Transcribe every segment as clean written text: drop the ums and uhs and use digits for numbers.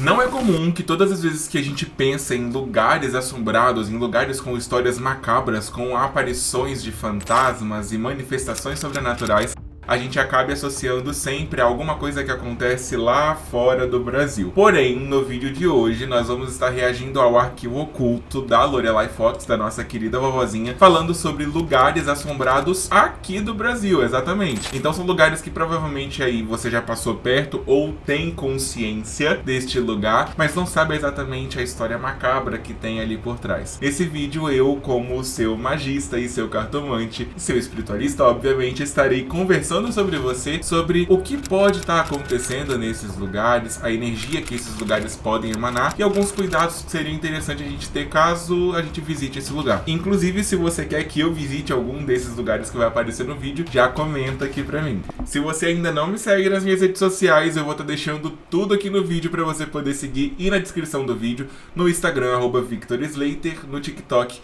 Não é comum que todas as vezes que a gente pensa em lugares assombrados, em lugares com histórias macabras, com aparições de fantasmas e manifestações sobrenaturais, a gente acabe associando sempre a alguma coisa que acontece lá fora do Brasil. Porém, no vídeo de hoje, nós vamos estar reagindo ao arquivo oculto da Lorelai Fox, da nossa querida vovozinha, falando sobre lugares assombrados aqui do Brasil, exatamente. Então são lugares que provavelmente aí você já passou perto ou tem consciência deste lugar, mas não sabe exatamente a história macabra que tem ali por trás. Nesse vídeo, eu, como seu magista e seu cartomante, seu espiritualista, obviamente, estarei conversando sobre você, sobre o que pode estar acontecendo nesses lugares, a energia que esses lugares podem emanar e alguns cuidados que seria interessante a gente ter caso a gente visite esse lugar. Inclusive, se você quer que eu visite algum desses lugares que vai aparecer no vídeo, já comenta aqui pra mim. Se você ainda não me segue nas minhas redes sociais, eu vou estar deixando tudo aqui no vídeo pra você poder seguir e na descrição do vídeo, no Instagram, @VictorSlater, no TikTok,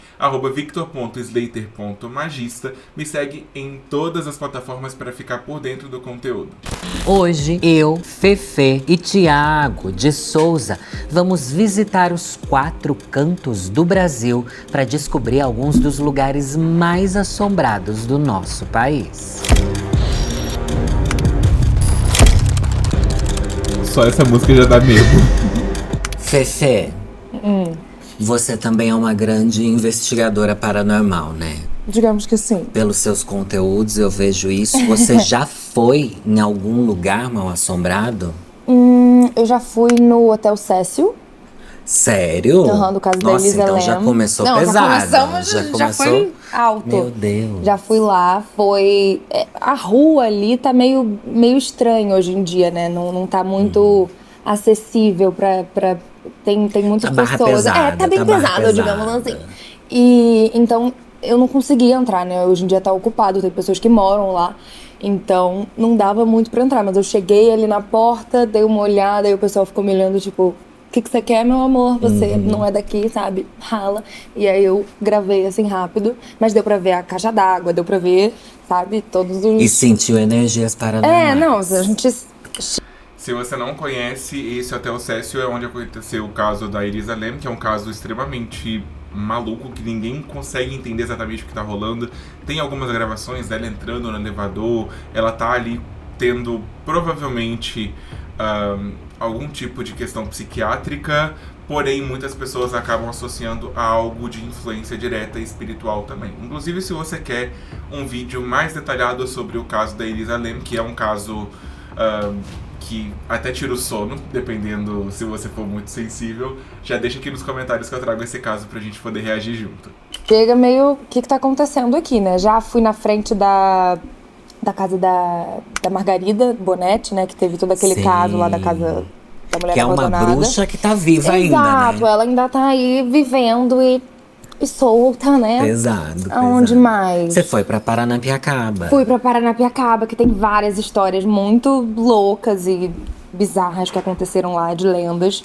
@Victor.Slater.magista. Me segue em todas as plataformas para ficar por dentro do conteúdo. Hoje, eu, Fefe e Tiago de Souza vamos visitar os 4 cantos do Brasil para descobrir alguns dos lugares mais assombrados do nosso país. Só essa música já dá medo. Fefe, você também é uma grande investigadora paranormal, né? Digamos que sim. Pelos seus conteúdos eu vejo isso. Você já foi em algum lugar mal assombrado? Eu já fui no Hotel Cécio. Sério? Do caso da Nossa, Elisa então Lam. já começou Não, pesado. Já foi alto. Meu Deus. Já fui lá, foi... A rua ali tá meio estranho hoje em dia, né? Não tá muito acessível pra... Tem muitas A barra pessoas. pesada, Tá bem barra pesado, digamos assim. E então... Eu não conseguia entrar, né? Hoje em dia tá ocupado, tem pessoas que moram lá. Então, não dava muito pra entrar. Mas eu cheguei ali na porta, dei uma olhada, e o pessoal ficou me olhando, tipo... O que você quer, meu amor? Você não é daqui, sabe? Rala. E aí eu gravei, assim, rápido. Mas deu pra ver a caixa d'água, deu pra ver, sabe? Todos os... E sentiu energias paranormais. Não, a gente... Se você não conhece, esse Hotel Cécio é onde aconteceu o caso da Elisa Lam, que é um caso extremamente maluco, que ninguém consegue entender exatamente o que tá rolando. Tem algumas gravações dela entrando no elevador, ela tá ali tendo, provavelmente, algum tipo de questão psiquiátrica, porém muitas pessoas acabam associando a algo de influência direta e espiritual também. Inclusive, se você quer um vídeo mais detalhado sobre o caso da Elisa Lam, que é um caso... que até tira o sono, dependendo se você for muito sensível, já deixa aqui nos comentários que eu trago esse caso pra gente poder reagir junto. Chega meio... O que tá acontecendo aqui, né? Já fui na frente da casa da Margarida Bonetti, né? Que teve todo aquele caso lá da casa da mulher abandonada. Que é uma bruxa que tá viva ainda, né? Exato, ela ainda tá aí vivendo e solta, né? Pesado. Aonde mais? Você foi pra Paranapiacaba. Fui pra Paranapiacaba, que tem várias histórias muito loucas e bizarras que aconteceram lá, de lendas.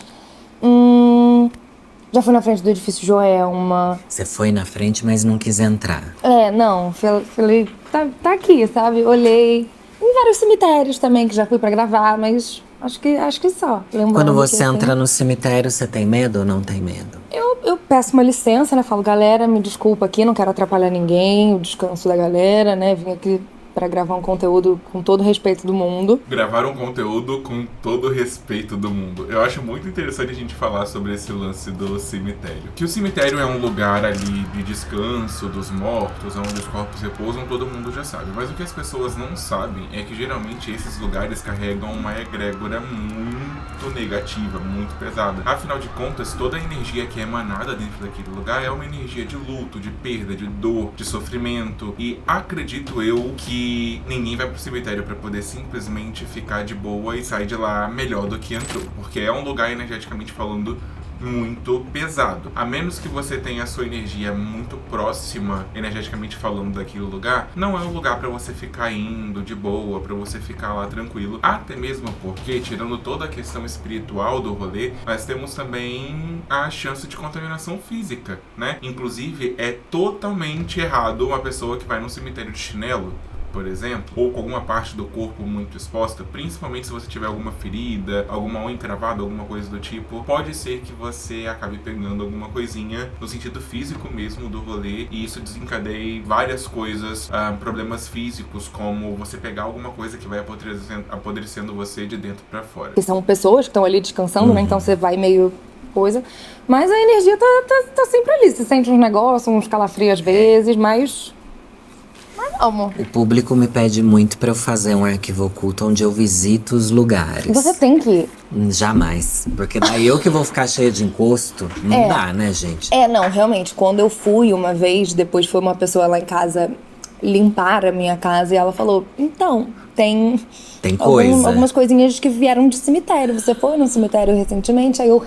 Já fui na frente do edifício Joelma. Você foi na frente, mas não quis entrar. Não, falei, tá aqui, sabe? Olhei. Em vários cemitérios também, que já fui pra gravar, mas acho que só. Quando você entra no cemitério, você tem medo ou não tem medo? Eu peço uma licença, né? Falo, galera, me desculpa aqui, não quero atrapalhar ninguém, o descanso da galera, né? Vim aqui pra gravar um conteúdo com todo o respeito do mundo. Gravar um conteúdo com todo o respeito do mundo. Eu acho muito interessante a gente falar sobre esse lance do cemitério. Que o cemitério é um lugar ali de descanso dos mortos, onde os corpos repousam, todo mundo já sabe. Mas o que as pessoas não sabem é que geralmente esses lugares carregam uma egrégora muito negativa, muito pesada. Afinal de contas, toda a energia que é emanada dentro daquele lugar é uma energia de luto, de perda, de dor, de sofrimento. E acredito eu que ninguém vai pro cemitério pra poder simplesmente ficar de boa e sair de lá melhor do que entrou, porque é um lugar, energeticamente falando, muito pesado. A menos que você tenha a sua energia muito próxima, energeticamente falando, daquele lugar, não é um lugar pra você ficar indo de boa, pra você ficar lá tranquilo. Até mesmo porque, tirando toda a questão espiritual do rolê, nós temos também a chance de contaminação física, né? Inclusive, é totalmente errado uma pessoa que vai num cemitério de chinelo por exemplo, ou com alguma parte do corpo muito exposta, principalmente se você tiver alguma ferida, alguma unha encravada, alguma coisa do tipo, pode ser que você acabe pegando alguma coisinha no sentido físico mesmo do rolê, e isso desencadeie várias coisas, problemas físicos, como você pegar alguma coisa que vai apodrecendo você de dentro pra fora. Que são pessoas que estão ali descansando, né? Então você vai meio coisa. Mas a energia tá sempre ali. Você sente uns negócios, uns calafrios às vezes, mas não. O público me pede muito pra eu fazer um arquivo oculto onde eu visito os lugares. Você tem que ir. Jamais. Porque daí eu que vou ficar cheia de encosto, não dá, né, gente? Não, realmente. Quando eu fui uma vez, depois foi uma pessoa lá em casa limpar a minha casa e ela falou, então, tem coisa. algumas coisinhas que vieram de cemitério. Você foi no cemitério recentemente? Aí eu...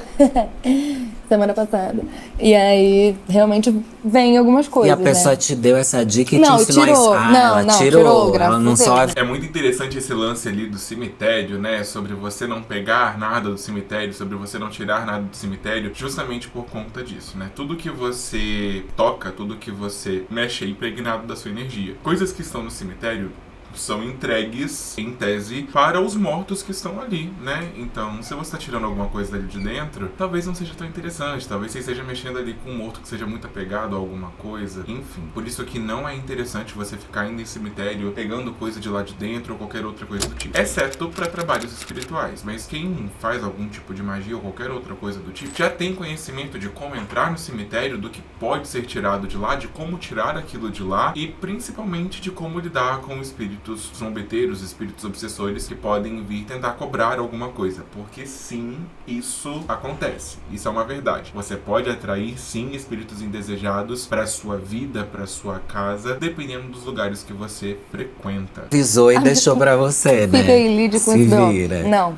semana passada. E aí, realmente, vem algumas coisas, E a pessoa te deu essa dica e não, te ensinou tirou. a... ela tirou. Ela não só... É muito interessante esse lance ali do cemitério, né? Sobre você não pegar nada do cemitério, sobre você não tirar nada do cemitério, justamente por conta disso, né? Tudo que você toca, tudo que você mexe é impregnado da sua energia. Coisas que estão no cemitério são entregues, em tese, para os mortos que estão ali, né? Então, se você está tirando alguma coisa dali de dentro, talvez não seja tão interessante, talvez você esteja mexendo ali com um morto que seja muito apegado a alguma coisa, enfim. Por isso que não é interessante você ficar indo em cemitério, pegando coisa de lá de dentro ou qualquer outra coisa do tipo. Exceto para trabalhos espirituais, mas quem faz algum tipo de magia ou qualquer outra coisa do tipo, já tem conhecimento de como entrar no cemitério, do que pode ser tirado de lá, de como tirar aquilo de lá e principalmente de como lidar com espíritos zombeteiros, espíritos obsessores que podem vir tentar cobrar alguma coisa, porque sim, isso acontece, isso é uma verdade. Você pode atrair sim espíritos indesejados para sua vida, para sua casa, dependendo dos lugares que você frequenta. Avisou e deixou pra você, né? Fica aí, lide com Se isso. vira. Não,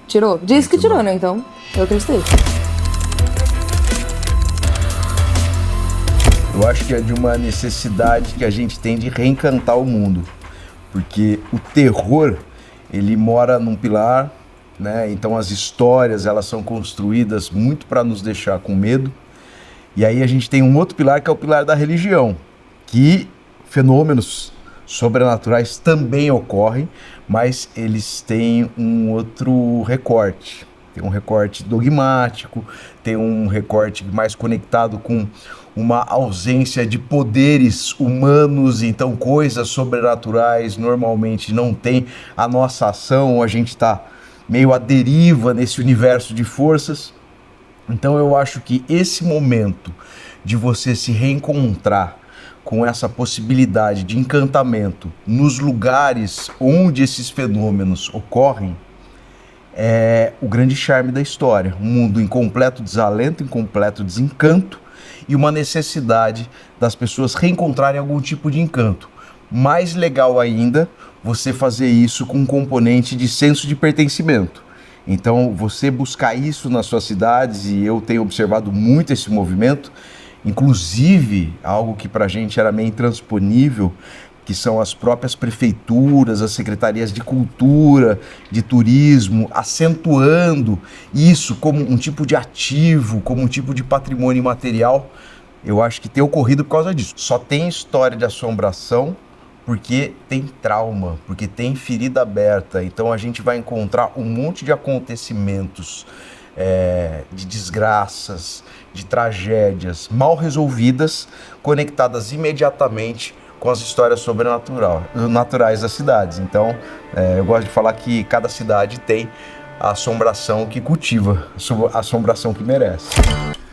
tirou. Disse que tirou, né? Então, eu acreditei. Eu acho que é de uma necessidade que a gente tem de reencantar o mundo. Porque o terror, ele mora num pilar, né? Então as histórias, elas são construídas muito para nos deixar com medo. E aí a gente tem um outro pilar, que é o pilar da religião, que fenômenos sobrenaturais também ocorrem, mas eles têm um outro recorte. Tem um recorte dogmático, tem um recorte mais conectado com uma ausência de poderes humanos, então coisas sobrenaturais normalmente não tem a nossa ação, a gente está meio à deriva nesse universo de forças. Então eu acho que esse momento de você se reencontrar com essa possibilidade de encantamento nos lugares onde esses fenômenos ocorrem é o grande charme da história. Um mundo em completo desalento, em completo desencanto, e uma necessidade das pessoas reencontrarem algum tipo de encanto. Mais legal ainda, você fazer isso com um componente de senso de pertencimento. Então, você buscar isso nas suas cidades, e eu tenho observado muito esse movimento, inclusive algo que pra gente era meio intransponível, que são as próprias prefeituras, as secretarias de cultura, de turismo, acentuando isso como um tipo de ativo, como um tipo de patrimônio imaterial. Eu acho que tem ocorrido por causa disso. Só tem história de assombração porque tem trauma, porque tem ferida aberta. Então a gente vai encontrar um monte de acontecimentos, de desgraças, de tragédias mal resolvidas, conectadas imediatamente com as histórias sobrenaturais das cidades. Então, eu gosto de falar que cada cidade tem a assombração que cultiva, a assombração que merece.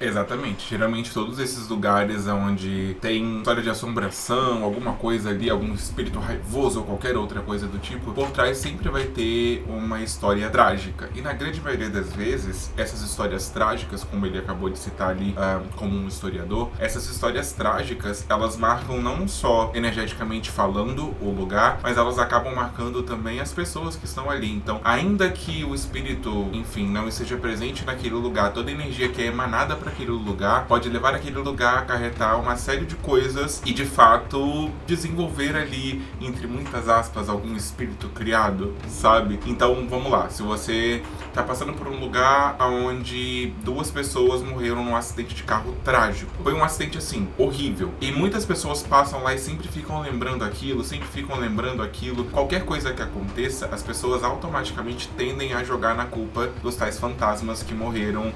Exatamente. Geralmente todos esses lugares onde tem história de assombração, alguma coisa ali, algum espírito raivoso ou qualquer outra coisa do tipo, por trás sempre vai ter uma história trágica. E na grande maioria das vezes, essas histórias trágicas, como ele acabou de citar ali, como um historiador, essas histórias trágicas, elas marcam não só energeticamente falando o lugar, mas elas acabam marcando também as pessoas que estão ali. Então, ainda que o espírito, enfim, não esteja presente naquele lugar, toda a energia que é emanada para para aquele lugar, pode levar aquele lugar a acarretar uma série de coisas e de fato desenvolver ali, entre muitas aspas, algum espírito criado, sabe? Então vamos lá, se você tá passando por um lugar onde 2 pessoas morreram num acidente de carro trágico, foi um acidente assim, horrível, e muitas pessoas passam lá e sempre ficam lembrando aquilo, qualquer coisa que aconteça, as pessoas automaticamente tendem a jogar na culpa dos tais fantasmas que morreram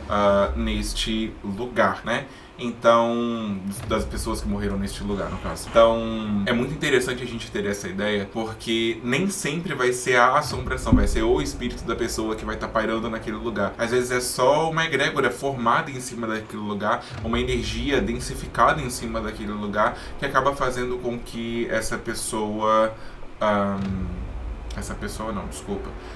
neste lugar, né? Então, das pessoas que morreram neste lugar, no caso. Então, é muito interessante a gente ter essa ideia, porque nem sempre vai ser a assombração, vai ser o espírito da pessoa que vai estar pairando naquele lugar. Às vezes é só uma egrégora formada em cima daquele lugar, uma energia densificada em cima daquele lugar, que acaba fazendo com que essa pessoa...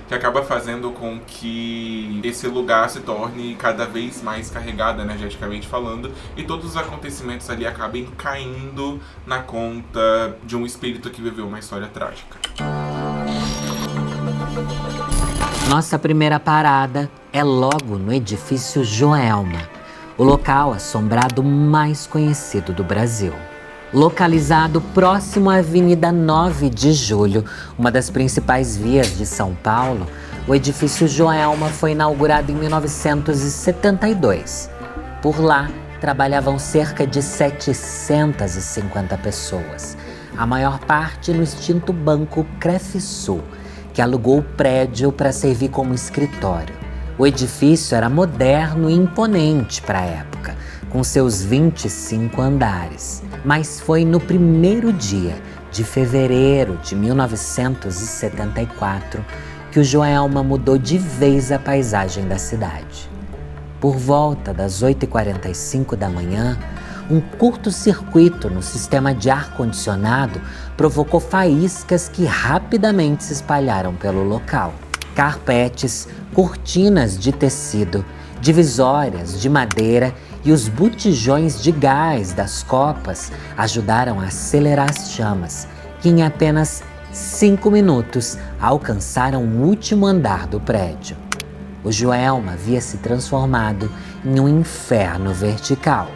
que acaba fazendo com que esse lugar se torne cada vez mais carregado energeticamente falando, e todos os acontecimentos ali acabem caindo na conta de um espírito que viveu uma história trágica. Nossa primeira parada é logo no edifício Joelma, o local assombrado mais conhecido do Brasil. Localizado próximo à Avenida 9 de Julho, uma das principais vias de São Paulo, o edifício Joelma foi inaugurado em 1972. Por lá, trabalhavam cerca de 750 pessoas, a maior parte no extinto Banco Crefisul, que alugou o prédio para servir como escritório. O edifício era moderno e imponente para a época, com seus 25 andares. Mas foi no primeiro dia de fevereiro de 1974 que o Joelma mudou de vez a paisagem da cidade. Por volta das 8h45 da manhã, um curto-circuito no sistema de ar-condicionado provocou faíscas que rapidamente se espalharam pelo local. Carpetes, cortinas de tecido, divisórias de madeira e os botijões de gás das copas ajudaram a acelerar as chamas, que em apenas 5 minutos alcançaram o último andar do prédio. O Joelma havia se transformado em um inferno vertical.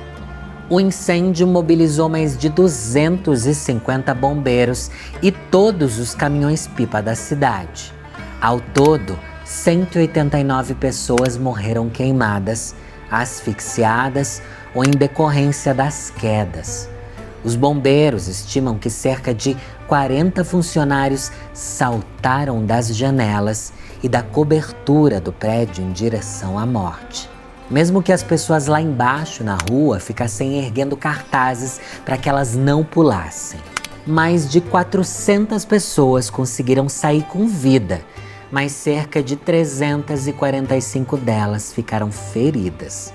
O incêndio mobilizou mais de 250 bombeiros e todos os caminhões-pipa da cidade. Ao todo, 189 pessoas morreram queimadas, asfixiadas ou em decorrência das quedas. Os bombeiros estimam que cerca de 40 funcionários saltaram das janelas e da cobertura do prédio em direção à morte. Mesmo que as pessoas lá embaixo na rua ficassem erguendo cartazes para que elas não pulassem. Mais de 400 pessoas conseguiram sair com vida, mas cerca de 345 delas ficaram feridas.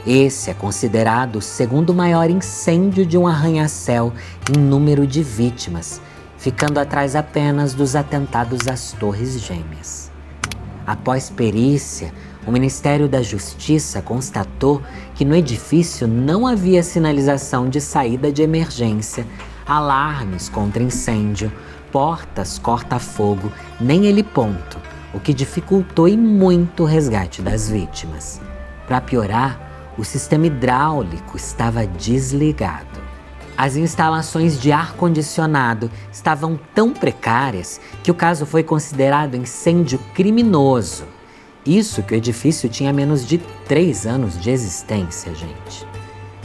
Esse é considerado o segundo maior incêndio de um arranha-céu em número de vítimas, ficando atrás apenas dos atentados às Torres Gêmeas. Após perícia, o Ministério da Justiça constatou que no edifício não havia sinalização de saída de emergência, alarmes contra incêndio, portas corta-fogo, nem heliponto, o que dificultou e muito o resgate das vítimas. Para piorar, o sistema hidráulico estava desligado. As instalações de ar-condicionado estavam tão precárias que o caso foi considerado incêndio criminoso. Isso que o edifício tinha menos de 3 anos de existência, gente.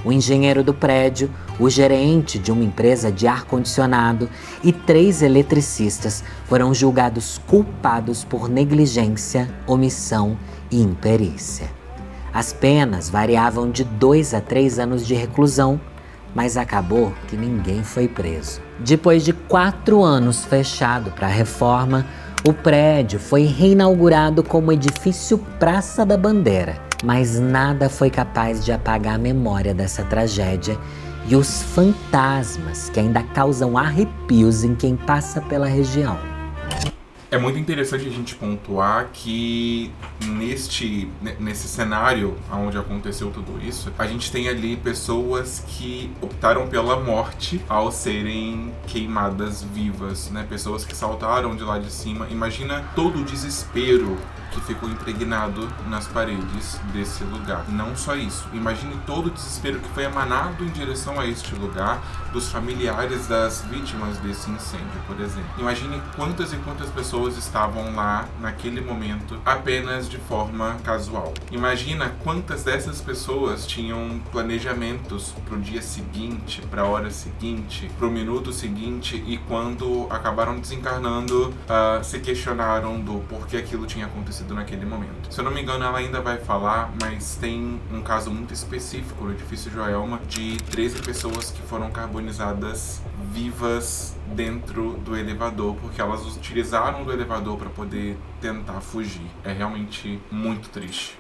O engenheiro do prédio, o gerente de uma empresa de ar-condicionado e 3 eletricistas foram julgados culpados por negligência, omissão e imperícia. As penas variavam de 2 a 3 anos de reclusão, mas acabou que ninguém foi preso. Depois de 4 anos fechado para a reforma, o prédio foi reinaugurado como edifício Praça da Bandeira, mas nada foi capaz de apagar a memória dessa tragédia e os fantasmas que ainda causam arrepios em quem passa pela região. É muito interessante a gente pontuar que nesse cenário onde aconteceu tudo isso, a gente tem ali pessoas que optaram pela morte ao serem queimadas vivas, né? Pessoas que saltaram de lá de cima. Imagina todo o desespero que ficou impregnado nas paredes desse lugar. Não só isso, imagine todo o desespero que foi emanado em direção a este lugar dos familiares das vítimas desse incêndio, por exemplo. Imagine quantas e quantas pessoas estavam lá naquele momento apenas de forma casual. Imagina quantas dessas pessoas tinham planejamentos pro dia seguinte, pra hora seguinte, pro minuto seguinte, e quando acabaram desencarnando, se questionaram do porquê aquilo tinha acontecido naquele momento. Se eu não me engano, ela ainda vai falar, mas tem um caso muito específico no edifício Joelma de 13 pessoas que foram carbonizadas vivas dentro do elevador, porque elas utilizaram do elevador para poder tentar fugir. É realmente muito triste.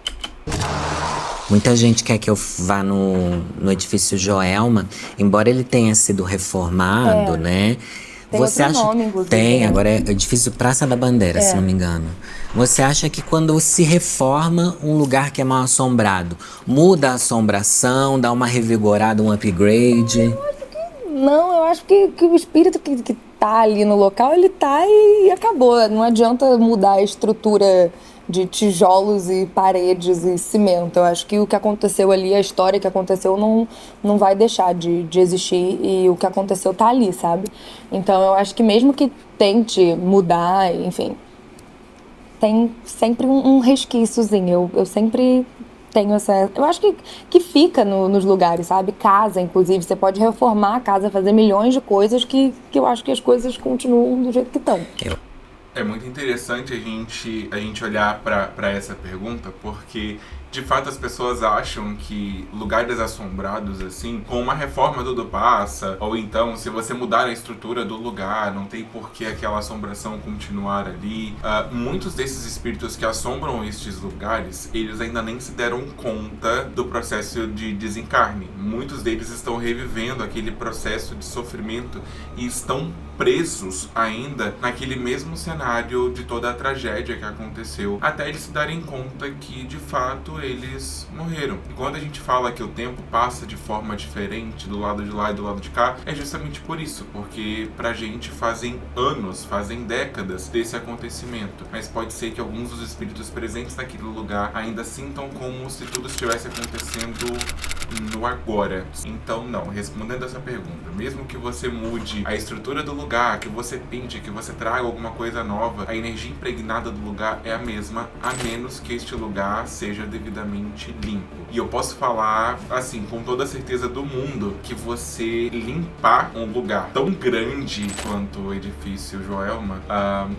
Muita gente quer que eu vá no edifício Joelma, embora ele tenha sido reformado, né? Tem Você outro acha nome, inclusive, tem, né? agora é edifício Praça da Bandeira, se não me engano. Você acha que quando se reforma um lugar que é mal assombrado, muda a assombração, dá uma revigorada, um upgrade? Não, eu acho que o espírito que tá ali no local, ele tá e acabou. Não adianta mudar a estrutura de tijolos e paredes e cimento. Eu acho que o que aconteceu ali, a história que aconteceu, não vai deixar de existir, e o que aconteceu tá ali, sabe? Então eu acho que mesmo que tente mudar, enfim, tem sempre um resquíciozinho. Eu sempre tenho essa... Eu acho que fica nos lugares, sabe? Casa, inclusive. Você pode reformar a casa, fazer milhões de coisas que eu acho que as coisas continuam do jeito que estão. É muito interessante a gente olhar para essa pergunta, porque de fato as pessoas acham que lugares assombrados assim, com uma reforma tudo passa, ou então se você mudar a estrutura do lugar, não tem por que aquela assombração continuar ali. Muitos desses espíritos que assombram estes lugares, eles ainda nem se deram conta do processo de desencarne. Muitos deles estão revivendo aquele processo de sofrimento e estão presos ainda naquele mesmo cenário de toda a tragédia que aconteceu, até eles se darem conta que de fato eles morreram. E quando a gente fala que o tempo passa de forma diferente do lado de lá e do lado de cá, é justamente por isso, porque pra gente fazem anos, fazem décadas desse acontecimento, mas pode ser que alguns dos espíritos presentes naquele lugar ainda sintam como se tudo estivesse acontecendo no agora. Então não, respondendo essa pergunta, mesmo que você mude a estrutura do lugar, que você pinte, que você traga alguma coisa nova, a energia impregnada do lugar é a mesma, a menos que este lugar seja devidamente limpo. E eu posso falar, assim, com toda a certeza do mundo, que você limpar um lugar tão grande quanto o edifício Joelma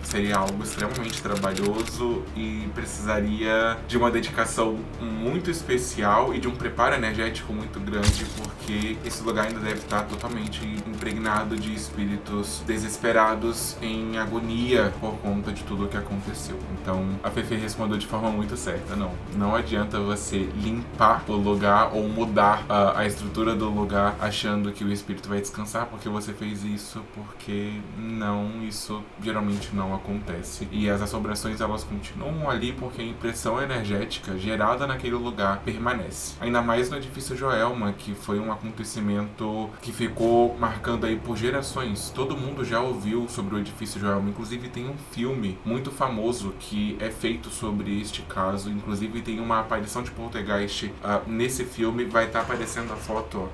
seria algo extremamente trabalhoso e precisaria de uma dedicação muito especial e de um preparo energético muito grande, porque esse lugar ainda deve estar totalmente impregnado de espíritos desesperados em agonia por conta de tudo o que aconteceu. Então a Fefe respondeu de forma muito certa, não adianta você limpar o lugar ou mudar a estrutura do lugar achando que o espírito vai descansar porque você fez isso, porque isso geralmente não acontece. E as assombrações, elas continuam ali porque a impressão energética gerada naquele lugar permanece. Ainda mais no edifício Joelma, que foi um acontecimento que ficou marcando aí por gerações. Todo mundo já ouviu sobre o edifício Joelma, inclusive tem um filme muito famoso que é feito sobre este caso, inclusive tem uma aparição de poltergeist nesse filme, vai estar aparecendo a foto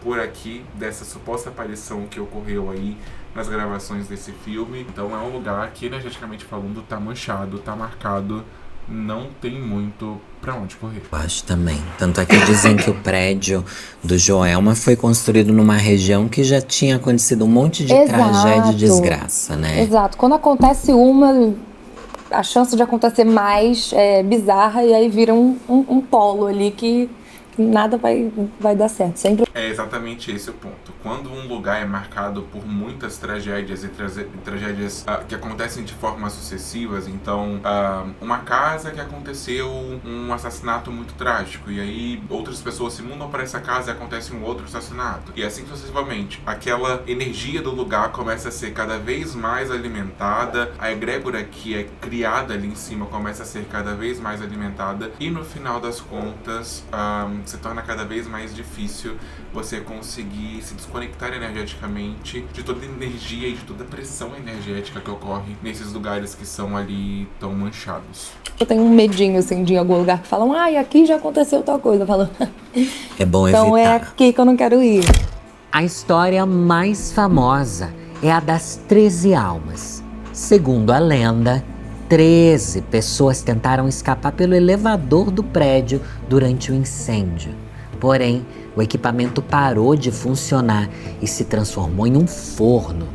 por aqui dessa suposta aparição que ocorreu aí nas gravações desse filme. Então é um lugar que, energeticamente falando, tá manchado, tá marcado, não tem muito pra onde correr. Eu acho também. Tanto é que dizem que o prédio do Joelma foi construído numa região que já tinha acontecido um monte de tragédia e desgraça, né? Exato. Quando acontece uma, a chance de acontecer mais é bizarra, e aí vira um polo ali que nada vai dar certo. Sempre É exatamente esse o ponto. Quando um lugar é marcado por muitas tragédias e tragédias que acontecem de formas sucessivas, então uma casa que aconteceu um assassinato muito trágico, e aí outras pessoas se mudam para essa casa e acontece um outro assassinato, e assim sucessivamente. Aquela energia do lugar começa a ser cada vez mais alimentada, a egrégora que é criada ali em cima começa a ser cada vez mais alimentada, e no final das contas se torna cada vez mais difícil você conseguir se desconectar energeticamente de toda a energia e de toda a pressão energética que ocorre nesses lugares que são ali tão manchados. Eu tenho um medinho, assim, de algum lugar que falam, aqui já aconteceu tal coisa. Eu falo, É bom evitar. então é aqui que eu não quero ir. A história mais famosa é a das 13 almas. Segundo a lenda, 13 pessoas tentaram escapar pelo elevador do prédio durante o incêndio. Porém, o equipamento parou de funcionar e se transformou em um forno.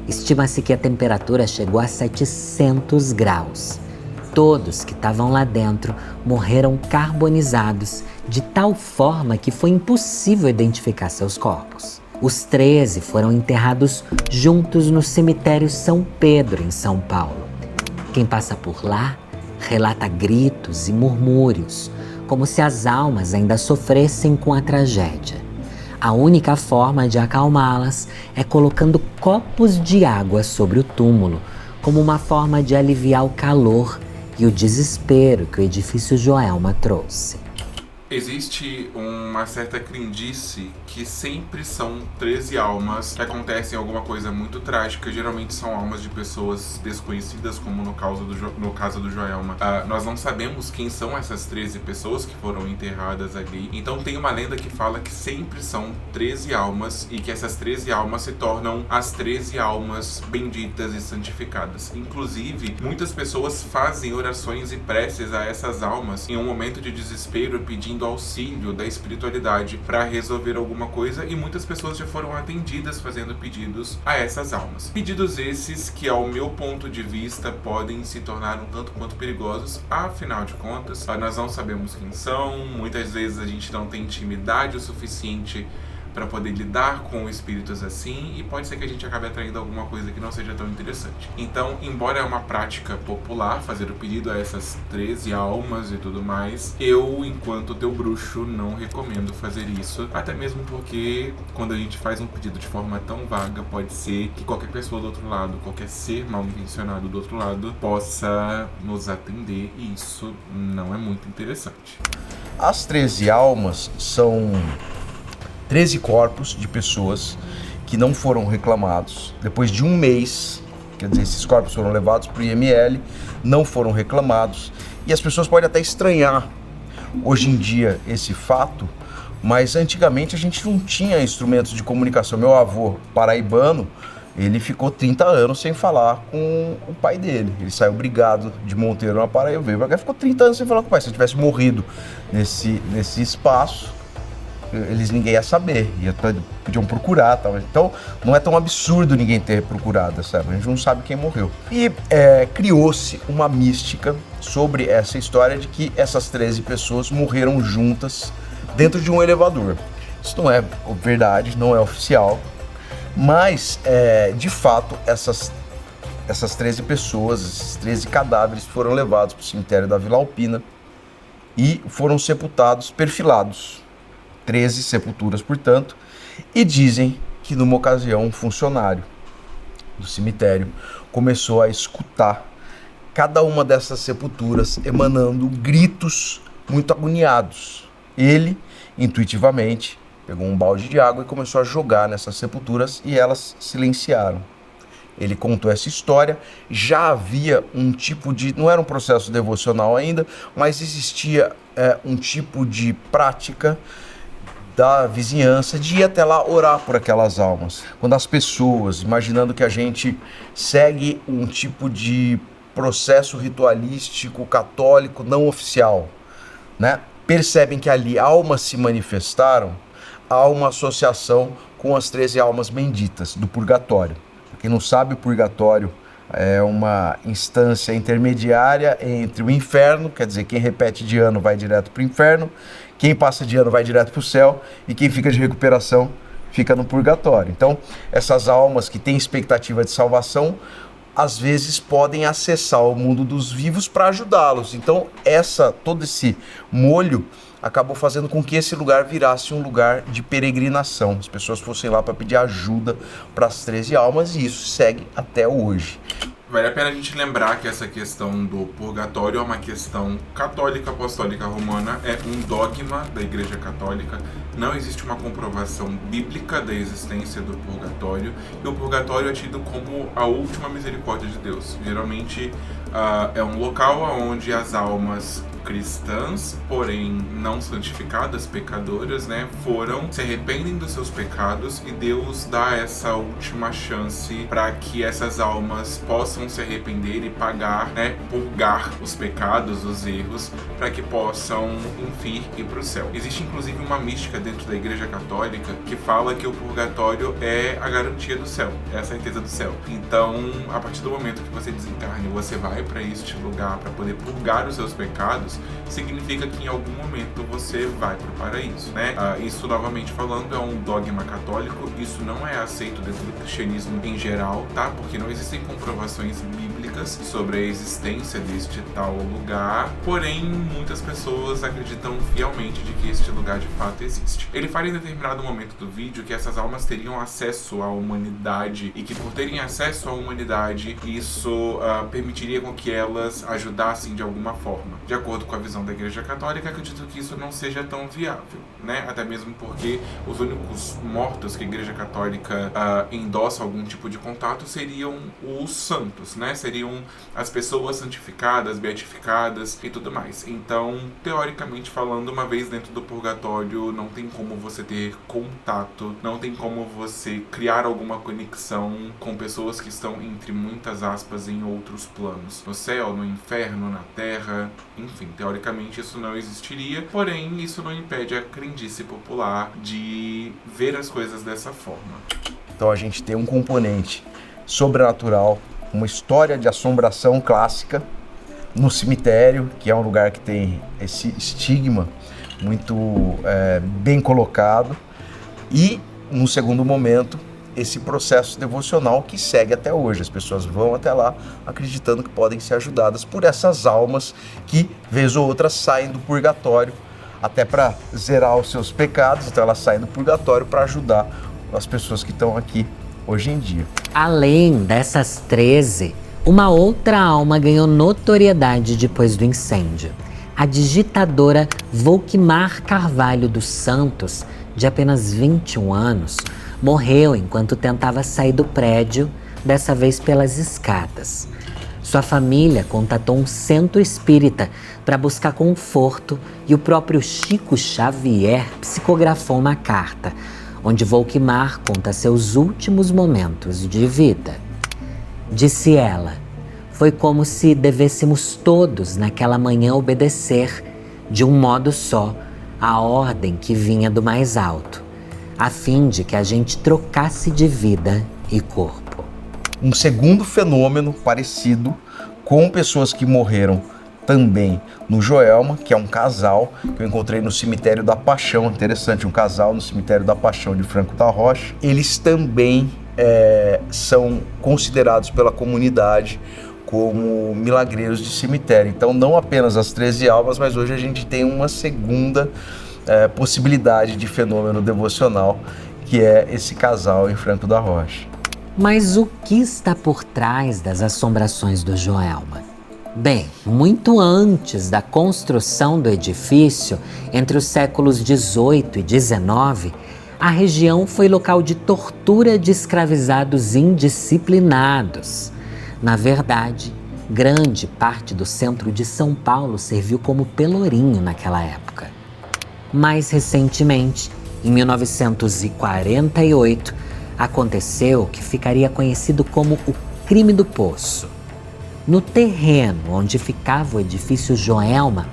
Estima-se que a temperatura chegou a 700 graus. Todos que estavam lá dentro morreram carbonizados de tal forma que foi impossível identificar seus corpos. Os 13 foram enterrados juntos no cemitério São Pedro, em São Paulo. Quem passa por lá relata gritos e murmúrios, como se as almas ainda sofressem com a tragédia. A única forma de acalmá-las é colocando copos de água sobre o túmulo, como uma forma de aliviar o calor e o desespero que o edifício Joelma trouxe. Existe uma certa crendice que sempre são 13 almas que acontecem alguma coisa muito trágica. Geralmente são almas de pessoas desconhecidas, como no caso do Joelma. Nós não sabemos quem são essas 13 pessoas que foram enterradas ali. Então tem uma lenda que fala que sempre são 13 almas e que essas 13 almas se tornam as 13 almas benditas e santificadas. Inclusive, muitas pessoas fazem orações e preces a essas almas em um momento de desespero, pedindo auxílio da espiritualidade para resolver alguma coisa, e muitas pessoas já foram atendidas fazendo pedidos a essas almas. Pedidos esses que, ao meu ponto de vista, podem se tornar um tanto quanto perigosos. Afinal de contas, nós não sabemos quem são, muitas vezes a gente não tem intimidade o suficiente para poder lidar com espíritos assim, e pode ser que a gente acabe atraindo alguma coisa que não seja tão interessante. Então, embora é uma prática popular fazer o pedido a essas 13 almas e tudo mais, eu, enquanto teu bruxo, não recomendo fazer isso, até mesmo porque quando a gente faz um pedido de forma tão vaga, pode ser que qualquer pessoa do outro lado, qualquer ser mal intencionado do outro lado, possa nos atender, e isso não é muito interessante. As 13 almas são 13 corpos de pessoas que não foram reclamados. Depois de um mês, quer dizer, esses corpos foram levados para o IML, não foram reclamados, e as pessoas podem até estranhar hoje em dia esse fato, mas antigamente a gente não tinha instrumentos de comunicação. Meu avô paraibano, ele ficou 30 anos sem falar com o pai dele. Ele saiu brigado de Monteiro na Paraíba, veio pra cá, ficou 30 anos sem falar com o pai. Se ele tivesse morrido nesse espaço, ninguém ia saber, podiam procurar, tal. Então não é tão absurdo ninguém ter procurado, sabe? A gente não sabe quem morreu. E criou-se uma mística sobre essa história de que essas 13 pessoas morreram juntas dentro de um elevador. Isso não é verdade, não é oficial, mas de fato essas 13 pessoas, esses 13 cadáveres foram levados para o cemitério da Vila Alpina e foram sepultados, perfilados. 13 sepulturas, portanto, e dizem que numa ocasião um funcionário do cemitério começou a escutar cada uma dessas sepulturas emanando gritos muito agoniados. Ele, intuitivamente, pegou um balde de água e começou a jogar nessas sepulturas e elas silenciaram. Ele contou essa história, já havia um tipo de... não era um processo devocional ainda, mas existia um tipo de prática da vizinhança de ir até lá orar por aquelas almas. Quando as pessoas, imaginando que a gente segue um tipo de processo ritualístico católico não oficial, né, percebem que ali almas se manifestaram, há uma associação com as 13 almas benditas do purgatório. Pra quem não sabe, o purgatório é uma instância intermediária entre o inferno, quer dizer, quem repete de ano vai direto para o inferno, quem passa de ano vai direto para o céu, e quem fica de recuperação fica no purgatório. Então, essas almas que têm expectativa de salvação, às vezes podem acessar o mundo dos vivos para ajudá-los. Então, todo esse molho acabou fazendo com que esse lugar virasse um lugar de peregrinação. As pessoas fossem lá para pedir ajuda para as 13 almas, e isso segue até hoje. Vale a pena a gente lembrar que essa questão do purgatório é uma questão católica, apostólica romana, é um dogma da Igreja Católica. Não existe uma comprovação bíblica da existência do purgatório, e o purgatório é tido como a última misericórdia de Deus. Geralmente é um local onde as almas cristãs, porém não santificadas, pecadoras, né, se arrependem dos seus pecados, e Deus dá essa última chance para que essas almas possam se arrepender e pagar, né, purgar os pecados, os erros, para que possam, enfim, ir para o céu. Existe inclusive uma mística dentro da Igreja Católica que fala que o purgatório é a garantia do céu, é a certeza do céu. Então, a partir do momento que você desencarne, você vai para este lugar para poder purgar os seus pecados, significa que em algum momento você vai para o paraíso, né? Isso, novamente falando, é um dogma católico. Isso não é aceito dentro do cristianismo em geral, tá? Porque não existem comprovações bíblicas sobre a existência deste tal lugar, porém muitas pessoas acreditam fielmente de que este lugar de fato existe. Ele fala em determinado momento do vídeo que essas almas teriam acesso à humanidade, e que por terem acesso à humanidade, isso permitiria com que elas ajudassem de alguma forma. De acordo com a visão da Igreja Católica, acredito que isso não seja tão viável, né? Até mesmo porque os únicos mortos que a Igreja Católica endossa algum tipo de contato seriam os santos, né? Seriam as pessoas santificadas, beatificadas e tudo mais. Então, teoricamente falando, uma vez dentro do purgatório, não tem como você ter contato, não tem como você criar alguma conexão com pessoas que estão, entre muitas aspas, em outros planos. No céu, no inferno, na terra, enfim, teoricamente isso não existiria, porém isso não impede a crendice popular de ver as coisas dessa forma. Então a gente tem um componente sobrenatural, uma história de assombração clássica no cemitério, que é um lugar que tem esse estigma muito bem colocado, e no segundo momento esse processo devocional que segue até hoje. As pessoas vão até lá acreditando que podem ser ajudadas por essas almas que, vez ou outra, saem do purgatório até para zerar os seus pecados. Então elas saem do purgatório para ajudar as pessoas que estão aqui hoje em dia. Além dessas 13, uma outra alma ganhou notoriedade depois do incêndio. A digitadora Volquimar Carvalho dos Santos, de apenas 21 anos, morreu enquanto tentava sair do prédio, dessa vez pelas escadas. Sua família contatou um centro espírita para buscar conforto, e o próprio Chico Xavier psicografou uma carta, onde Volquimar conta seus últimos momentos de vida. Disse ela: foi como se devêssemos todos naquela manhã obedecer, de um modo só, a ordem que vinha do mais alto, a fim de que a gente trocasse de vida e corpo. Um segundo fenômeno parecido com pessoas que morreram também no Joelma, que é um casal que eu encontrei no Cemitério da Paixão. Interessante, um casal no Cemitério da Paixão de Franco da Rocha. Eles também são considerados pela comunidade como milagreiros de cemitério. Então não apenas as 13 almas, mas hoje a gente tem uma segunda possibilidade de fenômeno devocional, que é esse casal em Franco da Rocha. Mas o que está por trás das assombrações do Joelma? Bem, muito antes da construção do edifício, entre os séculos XVIII e XIX, a região foi local de tortura de escravizados indisciplinados. Na verdade, grande parte do centro de São Paulo serviu como pelourinho naquela época. Mais recentemente, em 1948, aconteceu o que ficaria conhecido como o Crime do Poço. No terreno onde ficava o edifício Joelma,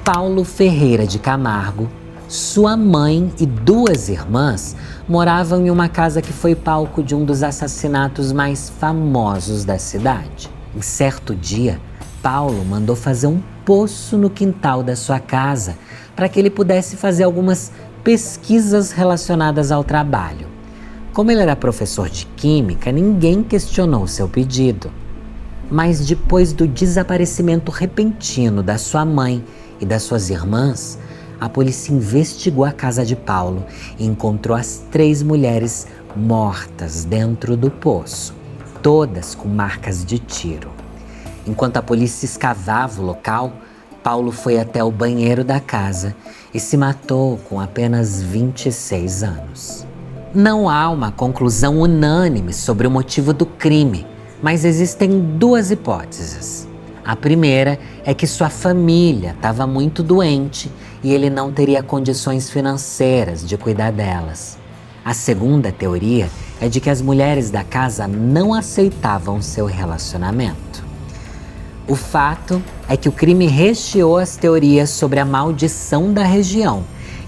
Paulo Ferreira de Camargo, Sua mãe e 2 irmãs moravam em uma casa que foi palco de um dos assassinatos mais famosos da cidade. Em certo dia, Paulo mandou fazer um poço no quintal da sua casa para que ele pudesse fazer algumas pesquisas relacionadas ao trabalho. Como ele era professor de química, ninguém questionou seu pedido. Mas depois do desaparecimento repentino da sua mãe e das suas irmãs, a polícia investigou a casa de Paulo e encontrou as 3 mulheres mortas dentro do poço, todas com marcas de tiro. Enquanto a polícia escavava o local, Paulo foi até o banheiro da casa e se matou com apenas 26 anos. Não há uma conclusão unânime sobre o motivo do crime, mas existem 2 hipóteses. A primeira é que sua família estava muito doente e ele não teria condições financeiras de cuidar delas. A segunda teoria é de que as mulheres da casa não aceitavam seu relacionamento. O fato é que o crime recheou as teorias sobre a maldição da região,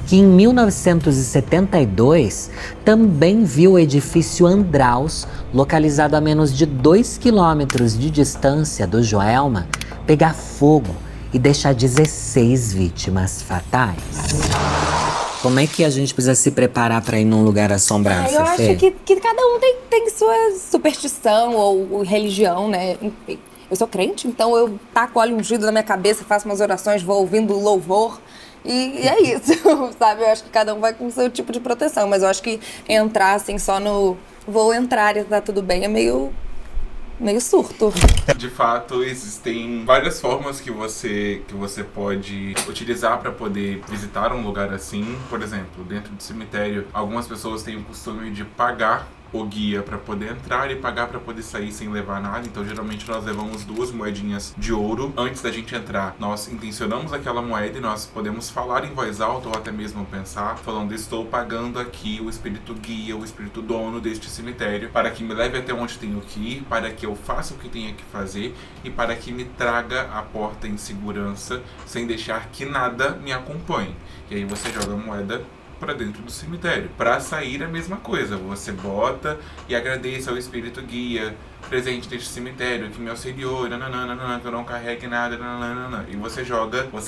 que em 1972 também viu o edifício Andraus, localizado a menos de 2 quilômetros de distância do Joelma, pegar fogo e deixar 16 vítimas fatais. Como é que a gente precisa se preparar para ir num lugar assombrado, Eu acho Fê? que cada um tem sua superstição ou religião, né? Enfim, eu sou crente, então eu taco óleo ungido na minha cabeça, faço umas orações, vou ouvindo louvor. E é isso, sabe? Eu acho que cada um vai com o seu tipo de proteção, mas eu acho que entrar assim só no vou entrar e tá tudo bem é meio surto. De fato, existem várias formas que você pode utilizar para poder visitar um lugar assim. Por exemplo, dentro do cemitério, algumas pessoas têm o costume de pagar o guia para poder entrar e pagar para poder sair sem levar nada. Então, geralmente, nós levamos 2 moedinhas de ouro. Antes da gente entrar, nós intencionamos aquela moeda e nós podemos falar em voz alta ou até mesmo pensar, falando: estou pagando aqui o espírito guia, o espírito dono deste cemitério, para que me leve até onde tenho que ir, para que eu faça o que tenha que fazer e para que me traga a porta em segurança, sem deixar que nada me acompanhe. E aí você joga a moeda para dentro do cemitério. Para sair, a mesma coisa. Você bota e agradeça ao espírito guia presente neste cemitério que me auxiliou, nananana, que eu não carregue nada, nananana. E você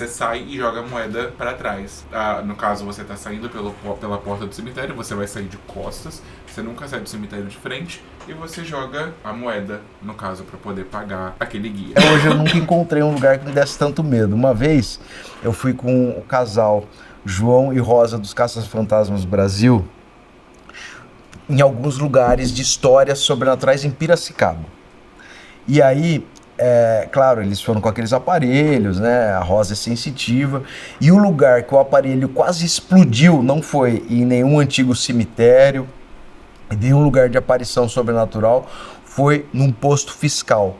sai e joga a moeda para trás. No caso, você tá saindo pela porta do cemitério, você vai sair de costas, você nunca sai do cemitério de frente, e você joga a moeda, no caso, para poder pagar aquele guia. Hoje eu nunca encontrei um lugar que me desse tanto medo. Uma vez eu fui com o casal João e Rosa dos Caça-Fantasmas Brasil em alguns lugares de histórias sobrenaturais em Piracicaba. E aí, claro, eles foram com aqueles aparelhos, né? A Rosa é sensitiva. E o lugar que o aparelho quase explodiu não foi em nenhum antigo cemitério, em nenhum lugar de aparição sobrenatural, foi num posto fiscal.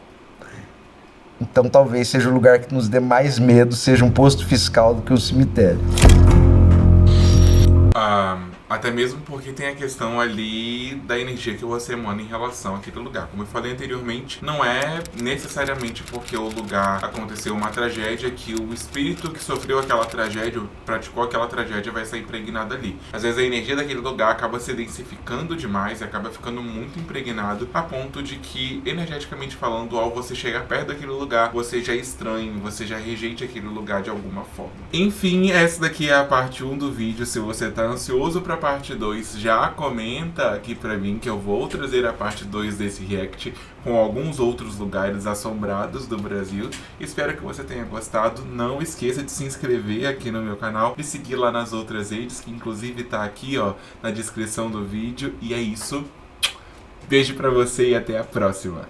Então talvez seja o lugar que nos dê mais medo, seja um posto fiscal do que um cemitério. Até mesmo porque tem a questão ali da energia que você emana em relação àquele lugar. Como eu falei anteriormente, não é necessariamente porque o lugar aconteceu uma tragédia que o espírito que sofreu aquela tragédia, praticou aquela tragédia, vai sair impregnado ali. Às vezes a energia daquele lugar acaba se densificando demais e acaba ficando muito impregnado a ponto de que, energeticamente falando, ao você chegar perto daquele lugar, você já estranhe, você já rejeite aquele lugar de alguma forma. Enfim, essa daqui é a parte 1 do vídeo. Se você tá ansioso pra parte 2, já comenta aqui pra mim que eu vou trazer a parte 2 desse react com alguns outros lugares assombrados do Brasil. Espero que você tenha gostado. Não esqueça de se inscrever aqui no meu canal e seguir lá nas outras redes, que inclusive tá aqui, ó, na descrição do vídeo. E é isso. Beijo pra você e até a próxima.